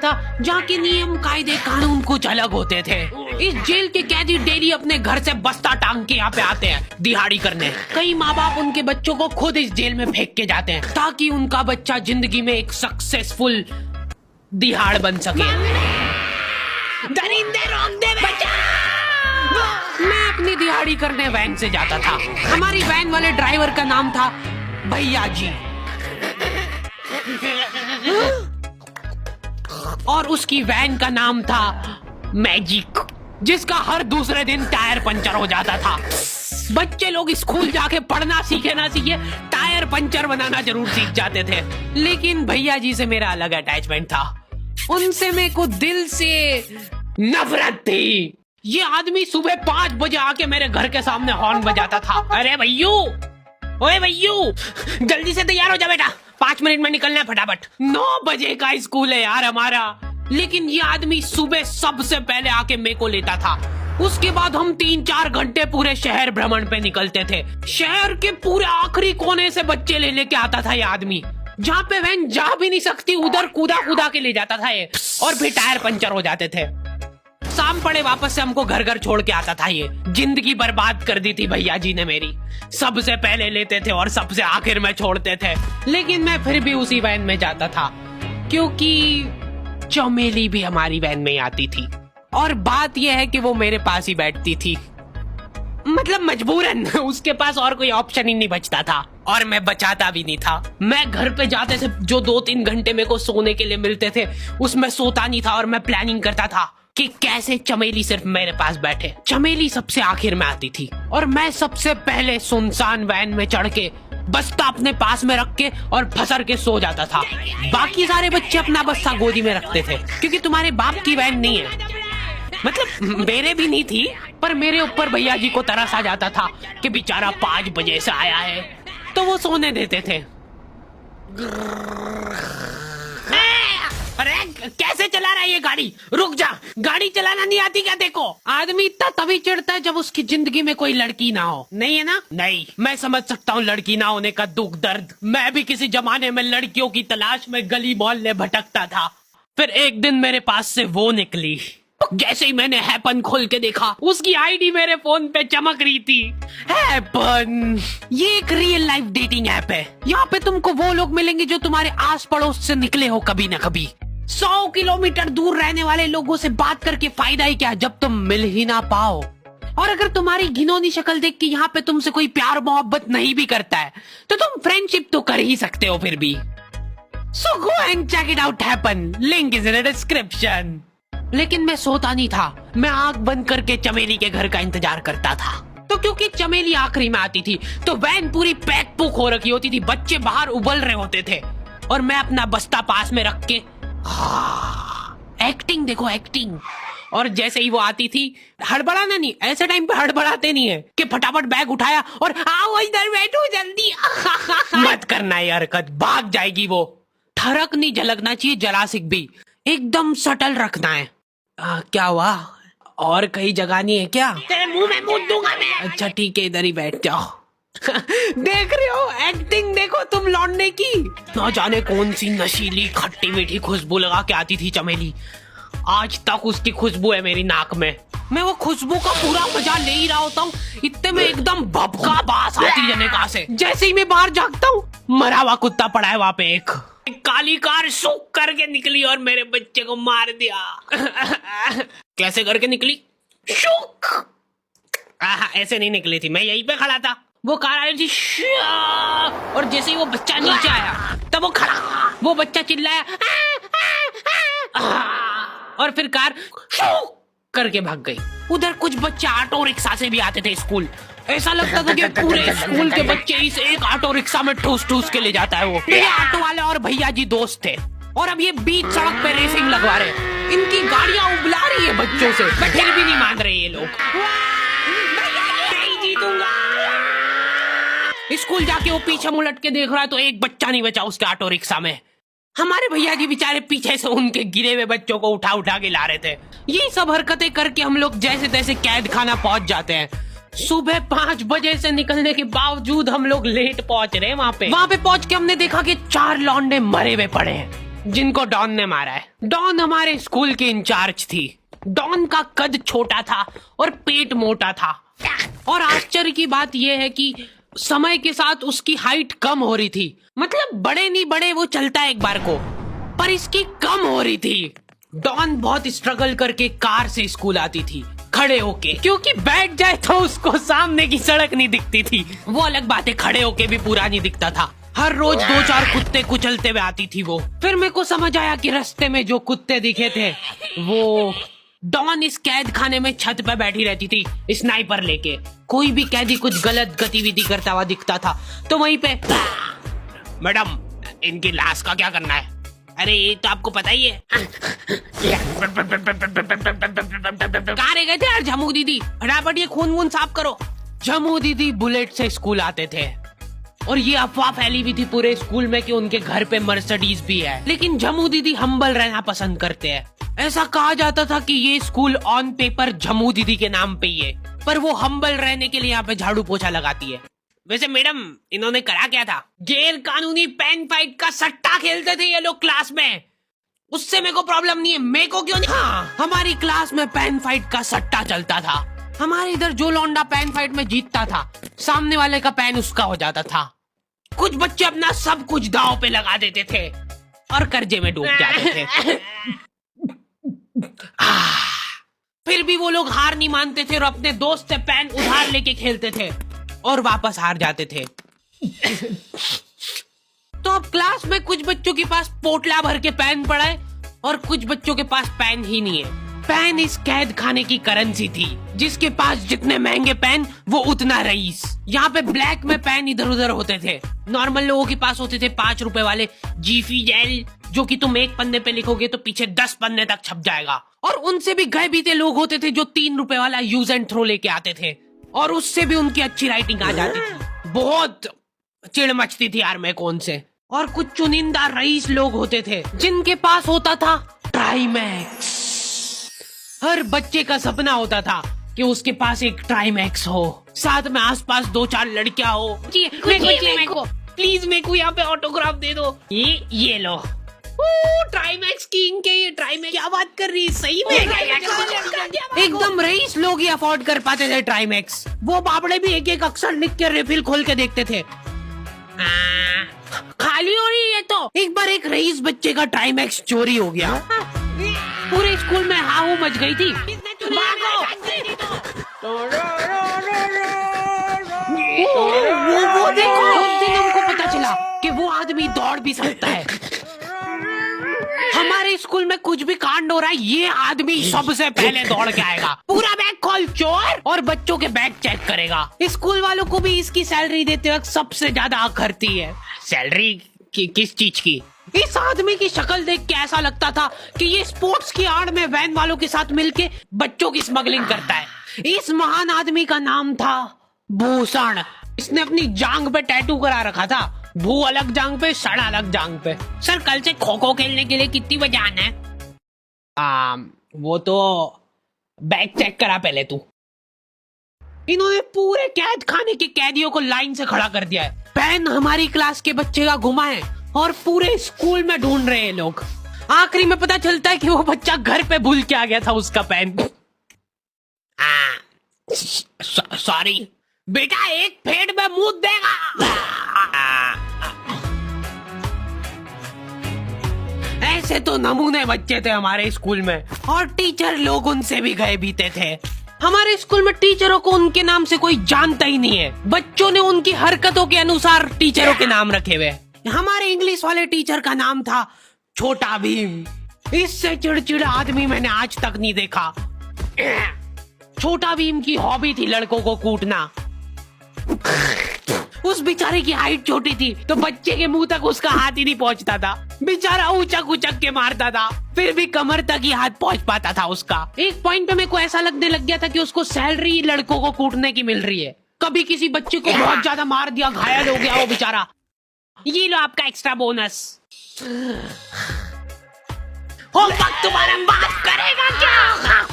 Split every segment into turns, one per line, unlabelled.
था जहाँ के नियम कायदे कानून कुछ अलग होते थे। इस जेल के कैदी डेली अपने घर से बस्ता टांग के यहाँ पे आते हैं दिहाड़ी करने। कई माँ बाप उनके बच्चों को खुद इस जेल में फेंक के जाते हैं ताकि उनका बच्चा जिंदगी में एक सक्सेसफुल दिहाड़ बन सके। दरिंदे रोक दे बच्चा। मैं अपनी दिहाड़ी करने वैन से जाता था। हमारी वैन वाले ड्राइवर का नाम था भैया जी और उसकी वैन का नाम था मैजिक, जिसका हर दूसरे दिन टायर पंचर हो जाता था। बच्चे लोग स्कूल जाके पढ़ना सीखे ना सीखे टायर पंचर बनाना जरूर सीख जाते थे, लेकिन भैया जी से मेरा अलग अटैचमेंट था। उनसे मेरे को दिल से नफरत थी। ये आदमी सुबह 5 बजे आके मेरे घर के सामने हॉर्न बजाता था। अरे भैयू, ओए भैयू, जल्दी से तैयार हो जा बेटा, 5 मिनट में निकलना है फटाफट। 9 बजे का स्कूल है यार हमारा। लेकिन ये आदमी सुबह सबसे पहले आके मेरे को लेता था। उसके बाद हम 3-4 घंटे पूरे शहर भ्रमण पे निकलते थे। शहर के पूरे आखिरी कोने से बच्चे ले लेके आता था ये आदमी। जहाँ पे वैन जा भी नहीं सकती उधर कूदा कूदा के ले जाता था ये, और फिर टायर पंचर हो जाते थे। शाम पड़े वापस से हमको घर घर छोड़ के आता था ये। जिंदगी बर्बाद कर दी थी भैया जी ने मेरी। सबसे पहले लेते थे और सबसे आखिर में छोड़ते थे, लेकिन मैं फिर भी उसी वैन में जाता था क्योंकि चमेली भी हमारी वैन में आती थी। और बात यह है कि वो मेरे पास ही बैठती थी, मतलब मजबूरन। उसके पास और कोई ऑप्शन ही नहीं बचता था और मैं बचाता भी नहीं था। मैं घर पे जाते थे, जो 2-3 घंटे मेरे को सोने के लिए मिलते थे उसमें सोता नहीं था और मैं प्लानिंग करता था कि कैसे चमेली सिर्फ मेरे पास बैठे। चमेली सबसे आखिर में आती थी और मैं सबसे पहले सुनसान वैन में चढ़ के बस्ता अपने पास में रख के और फसर के सो जाता था। बाकी सारे बच्चे अपना बस्ता गोदी में रखते थे क्योंकि तुम्हारे बाप की वैन नहीं है, मतलब मेरे भी नहीं थी, पर मेरे ऊपर भैया जी को तरस आ जाता था कि बेचारा 5 बजे से आया है, तो वो सोने देते थे। अरे कैसे चला रहा है ये गाड़ी? रुक जा, गाड़ी चलाना नहीं आती क्या? देखो, आदमी इतना तभी चिढ़ता है जब उसकी जिंदगी में कोई लड़की ना हो। नहीं है ना? नहीं, मैं समझ सकता हूँ लड़की ना होने का दुख दर्द। मैं भी किसी जमाने में लड़कियों की तलाश में गली मोहल्ले भटकता था। फिर एक दिन मेरे पास से वो निकली। जैसे ही मैंने हैपन खोल के देखा, उसकी आईडी मेरे फोन पे चमक रही थी। हैपन ये एक रियल लाइफ डेटिंग ऐप है। यहाँ पे तुमको वो लोग मिलेंगे जो तुम्हारे आस पड़ोस से निकले हो कभी न कभी। 100 किलोमीटर दूर रहने वाले लोगों से बात करके फायदा ही क्या जब तुम मिल ही ना पाओ। और अगर तुम्हारी घिनौनी शक्ल देख के यहाँ पे तुमसे कोई प्यार मोहब्बत नहीं भी करता है तो तुम फ्रेंडशिप तो कर ही सकते हो फिर भी। So go and check it out happen, link is in the description. लेकिन मैं सोता नहीं था, मैं आंख बंद करके चमेली के घर का इंतजार करता था। तो क्योंकि चमेली आखिरी में आती थी तो वैन पूरी पैक पुक हो रखी होती थी, बच्चे बाहर उबल रहे होते थे और मैं अपना बस्ता पास में रख के एक्टिंग देखो एक्टिंग। और जैसे ही वो आती थी, हड़बड़ाना नहीं, ऐसे टाइम पे हड़बड़ाते नहीं है कि फटाफट बैग उठाया और आओ इधर बैठो जल्दी। मत करना ये हरकत, भाग जाएगी वो। ठरक नहीं झलकना चाहिए जरा सिक भी, एकदम सटल रखना है। क्या हुआ? और कहीं जगह नहीं है क्या? तेरे मुंह में मूत दूंगा मैं। अच्छा ठीक है, इधर ही बैठ जाओ। देख रहे हो एक्टिंग देखो तुम लौंडे की। ना जाने कौन सी नशीली खट्टी मीठी खुशबू लगा के आती थी चमेली। आज तक उसकी खुशबू है मेरी नाक में। मैं वो खुशबू का पूरा मजा ले ही रहा होता हूँ, इतने में एकदम भभका बास आती है निकाह से। जैसे ही मैं बाहर झांकता हूँ, मरा हुआ कुत्ता पड़ा है वहाँ पे। एक काली कार सूख करके निकली और मेरे बच्चे को मार दिया। कैसे करके निकली? शुक। ऐसे नहीं निकली थी, मैं यहीं पे खड़ा था, वो कार आ रही थी और जैसे ही वो बच्चा नीचे आया तब वो खड़ा, वो बच्चा चिल्लाया और फिर कार शुक करके भाग गई। उधर कुछ बच्चे ऑटो रिक्शा से भी आते थे स्कूल। ऐसा लगता था कि पूरे स्कूल के बच्चे इस एक ऑटो रिक्शा में ठूस ठूस के ले जाता है वो। ये ऑटो वाले और भैया जी दोस्त थे और अब ये बीच सड़क पे रेसिंग लगवा रहे हैं। इनकी गाड़ियां उबला रही है बच्चों से, फिर भी नहीं मान रहे ये लोग। नहीं जीतूंगा। स्कूल जाके वो पीछे मुलट के देख रहा है तो एक बच्चा नहीं बचा उसके ऑटो रिक्शा में। हमारे भैया जी बेचारे पीछे से उनके गिरे हुए बच्चों को उठा उठा के ला रहे थे। ये सब हरकतें करके हम लोग जैसे तैसे कैद खाना पहुंच जाते हैं। सुबह 5 बजे से निकलने के बावजूद हम लोग लेट पहुंच रहे हैं। वहाँ पे पहुंच के हमने देखा कि 4 लौंडे मरे हुए पड़े हैं। जिनको डॉन ने मारा है। डॉन हमारे स्कूल की इंचार्ज थी। डॉन का कद छोटा था और पेट मोटा था, और आश्चर्य की बात यह है कि समय के साथ उसकी हाइट कम हो रही थी। मतलब बड़े नहीं बड़े वो चलता है एक बार को, पर इसकी कम हो रही थी। डॉन बहुत स्ट्रगल करके कार से स्कूल आती थी खड़े होके, क्योंकि बैठ जाए तो उसको सामने की सड़क नहीं दिखती थी। वो अलग बात है, खड़े होके भी पूरा नहीं दिखता था। हर रोज 2-4 कुत्ते कुचलते हुए आती थी वो। फिर मेरे को समझ आया कि रास्ते में जो कुत्ते दिखे थे वो डॉन इस कैद खाने में छत पे बैठी रहती थी स्नाइपर लेके। कोई भी कैदी कुछ गलत गतिविधि करता हुआ दिखता था तो वहीं पे, मैडम इनकी लाश का क्या करना है? अरे ये तो आपको पता ही है। कहाँ रह गए थे यार झमू दीदी, फटाफट ये खून वून साफ करो। झमू दीदी बुलेट से स्कूल आते थे और ये अफवाह फैली हुई थी पूरे स्कूल में कि उनके घर पे मर्सिडीज भी है। लेकिन झमू दीदी हम्बल रहना पसंद करते हैं। ऐसा कहा जाता था कि ये स्कूल ऑन पेपर झमू दीदी के नाम पे ही है, पर वो हम्बल रहने के लिए यहाँ पे झाड़ू पोछा लगाती है। वैसे मैडम इन्होंने करा क्या था? गैर कानूनी पेन फाइट का सट्टा खेलते थे ये लोग क्लास में। उससे मेरे को प्रॉब्लम नहीं है, मेरे को क्यों नहीं? हाँ, हमारी क्लास में पेन फाइट का सट्टा चलता था। हमारे इधर जो लौंडा पेन फाइट में जीतता था, सामने वाले का पेन उसका हो जाता था। कुछ बच्चे अपना सब कुछ दांव पे लगा देते थे और कर्जे में डूब जाते थे। फिर भी वो लोग हार नहीं मानते थे और अपने दोस्त से पेन उधार लेके खेलते थे और वापस हार जाते थे। तो अब क्लास में कुछ बच्चों के पास पोटला भर के पेन पड़ा है और कुछ बच्चों के पास पेन ही नहीं है। पेन इस कैद खाने की करेंसी थी। जिसके पास जितने महंगे पेन वो उतना रईस। यहाँ पे ब्लैक में पेन इधर उधर होते थे। नॉर्मल लोगों के पास होते थे 5 रुपए वाले जीफी जेल, जो कि तुम एक पन्ने पे लिखोगे तो पीछे 10 पन्ने तक छप जाएगा। और उनसे भी गए बीते लोग होते थे जो 3 रुपए वाला यूज एंड थ्रो लेके आते थे और उससे भी उनकी अच्छी राइटिंग आ जाती थी। बहुत चिढ़ मचती थी यार मैं कौन से। और कुछ चुनिंदा रईस लोग होते थे जिनके पास होता था ट्राईमैक्स। हर बच्चे का सपना होता था कि उसके पास एक ट्राईमैक्स हो, साथ में आसपास 2-4 लड़कियां हो। प्लीज मेरे को यहाँ पे ऑटोग्राफ दे दो। ये लो ट्राईमैक्स किंग के। ये ट्राईमैक्स क्या बात कर रही है, सही में एकदम रईस लोग ही अफोर्ड कर पाते थे ट्राईमैक्स। वो बाबड़े भी एक एक अक्षर लिख के रिफिल खोल के देखते थे। खाली हो रही है तो एक बार एक रईस बच्चे का ट्राईमैक्स चोरी हो गया। पूरे स्कूल में हाहू मच गई थी। वो देखो, उस दिन हमको पता चला कि वो आदमी दौड़ भी सकता है। हमारे स्कूल में कुछ भी कांड हो रहा है, ये आदमी सबसे पहले दौड़ के आएगा, पूरा बैग खोल चोर, और बच्चों के बैग चेक करेगा। स्कूल वालों को भी इसकी सैलरी देते वक्त सबसे ज्यादा आखरती है। सैलरी किस चीज की? इस आदमी की शक्ल देख के ऐसा लगता था कि ये स्पोर्ट्स की आड़ में वैन वालों के साथ मिलके बच्चों की स्मगलिंग करता है। इस महान आदमी का नाम था भूषण। इसने अपनी जांग पे टैटू करा रखा था, भू अलग जांग पे, सड़ अलग जांग पे। सर कल से खो खो खेलने के लिए कितनी बजे आना है? वो तो बैग चेक करा पहले तू। इन्होंने पूरे कैद खाने के कैदियों को लाइन से खड़ा कर दिया है। पेन हमारी क्लास के बच्चे का गुमा है और पूरे स्कूल में ढूंढ रहे हैं लोग। आखिरी में पता चलता है कि वो बच्चा घर पे भूल के आ गया था उसका पेन। सॉरी बेटा, एक फेट में मुंह देगा। ऐसे तो नमूने बच्चे थे हमारे स्कूल में, और टीचर लोग उनसे भी गए बीते थे। हमारे स्कूल में टीचरों को उनके नाम से कोई जानता ही नहीं है। बच्चों ने उनकी हरकतों के अनुसार टीचरों के नाम रखे हुए। हमारे इंग्लिश वाले टीचर का नाम था छोटा भीम। इससे चिड़चिड़ा आदमी मैंने आज तक नहीं देखा। छोटा भीम की हॉबी थी लड़कों को कूटना। उस बेचारे की हाइट छोटी थी तो बच्चे के मुंह तक उसका हाथ ही नहीं पहुंचता था। बेचारा उचक उचक के मारता था, फिर भी कमर तक ही हाथ पहुंच पाता था उसका। एक पॉइंट पे मेरे को ऐसा लगने लग गया था कि उसको सैलरी लड़कों को कूटने की मिल रही है। कभी किसी बच्चे को बहुत ज्यादा मार दिया, घायल हो गया वो बेचारा, ये लो आपका एक्स्ट्रा बोनस। होमवर्क तुम्हारा बाप करेगा क्या?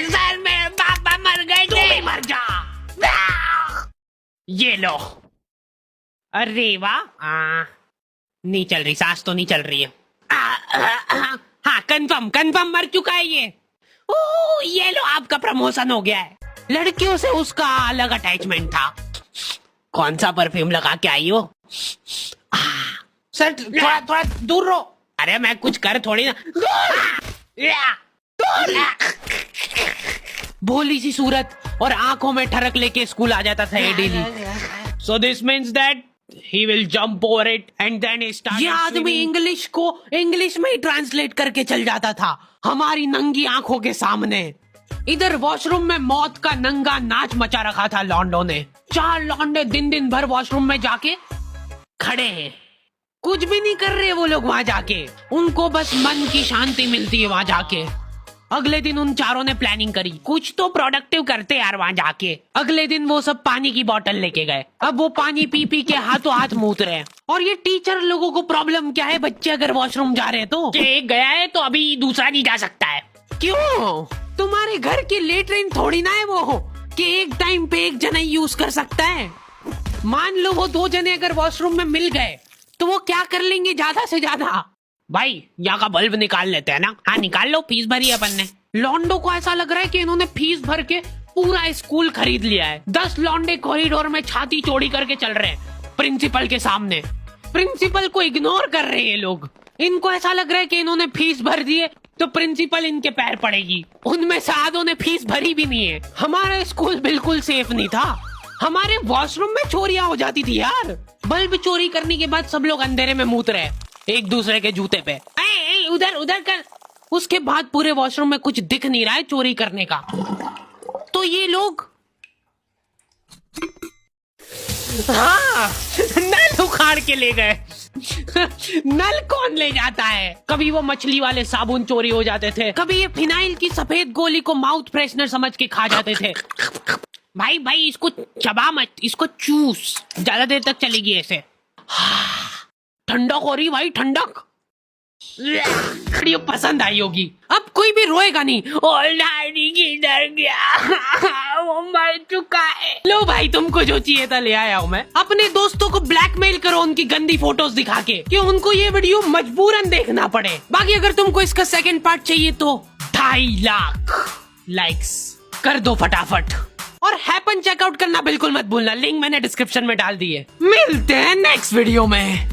सर मेरे पापा मर गए थे। तू भी मर जा। ये लो। अरे वाह, नहीं चल रही, सांस तो नहीं चल रही है। हाँ कंफर्म मर चुका है ये। ओह ये लो आपका प्रमोशन हो गया है। लड़कियों से उसका अलग अटैचमेंट था। कौन सा परफ्यूम लगा के आई हो? सर थोड़ा दूर रहो। अरे मैं कुछ कर थोड़ी ना। भोली सी सूरत और आंखों में ठरक लेके स्कूल आ जाता था ये daily. So this means that he will jump over it and then he started. ये आदमी इंग्लिश को इंग्लिश में ही ट्रांसलेट करके चल जाता था हमारी नंगी आंखों के सामने। इधर वॉशरूम में मौत का नंगा नाच मचा रखा था लॉन्डो ने। 4 लॉन्डे दिन भर वॉशरूम में जाके खड़े हैं, कुछ भी नहीं कर रहे वो लोग वहां जाके। उनको बस मन की शांति मिलती है वहां जाके। अगले दिन उन चारों ने प्लानिंग करी कुछ तो प्रोडक्टिव करते यार वहां जाके। अगले दिन वो सब पानी की बोतल लेके गए। अब वो पानी पी के हाथों हाथ मूत रहे हैं। और ये टीचर लोगों को प्रॉब्लम क्या है, बच्चे अगर वॉशरूम जा रहे हैं तो एक गया है तो अभी दूसरा नहीं जा सकता है। क्यों? तुम्हारे घर की लेटरिन थोड़ी ना है वो कि एक टाइम पे एक जना यूज कर सकता है। मान लो वो 2 जने अगर वॉशरूम में मिल गए तो वो क्या कर लेंगे ज्यादा से ज्यादा? भाई यहाँ का बल्ब निकाल लेते हैं ना। हाँ निकाल लो, फीस भरी है अपन ने। लॉन्डो को ऐसा लग रहा है कि इन्होंने फीस भर के पूरा स्कूल खरीद लिया है। 10 लॉन्डे कॉरिडोर में छाती चौड़ी करके चल रहे हैं प्रिंसिपल के सामने। प्रिंसिपल को इग्नोर कर रहे हैं ये लोग। इनको ऐसा लग रहा है कि इन्होंने फीस भर दी है तो प्रिंसिपल इनके पैर पड़ेगी। उनमें से आधों ने फीस भरी भी नहीं है। हमारा स्कूल बिल्कुल सेफ नहीं था। हमारे वॉशरूम में चोरियां हो जाती थी यार। बल्ब चोरी करने के बाद सब लोग अंधेरे में मूत रहे एक दूसरे के जूते पे। उधर कर। उसके बाद पूरे वॉशरूम में कुछ दिख नहीं रहा है चोरी करने का। तो ये लोग हाँ नल उखाड़ के ले गए। नल कौन ले जाता है? कभी वो मछली वाले साबुन चोरी हो जाते थे, कभी ये फिनाइल की सफेद गोली को माउथ फ्रेशनर समझ के खा जाते थे। भाई इसको चबा मत, इसको चूस, ज्यादा देर तक चलेगी ऐसे। ठंडक हो रही भाई, ठंडक। वीडियो पसंद आई होगी। अब कोई भी रोएगा नहीं। किधर गया? वो मर चुका है। लो भाई तुमको जो चाहिए था ले आया हूँ मैं। अपने दोस्तों को ब्लैकमेल करो उनकी गंदी फोटोज दिखा के कि उनको ये वीडियो मजबूरन देखना पड़े। बाकी अगर तुमको इसका सेकंड पार्ट चाहिए तो 2.5 लाख लाइक्स कर दो फटाफट। और हैपन चेकआउट करना बिल्कुल मत भूलना, लिंक मैंने डिस्क्रिप्शन में डाल दी है। मिलते हैं नेक्स्ट वीडियो में।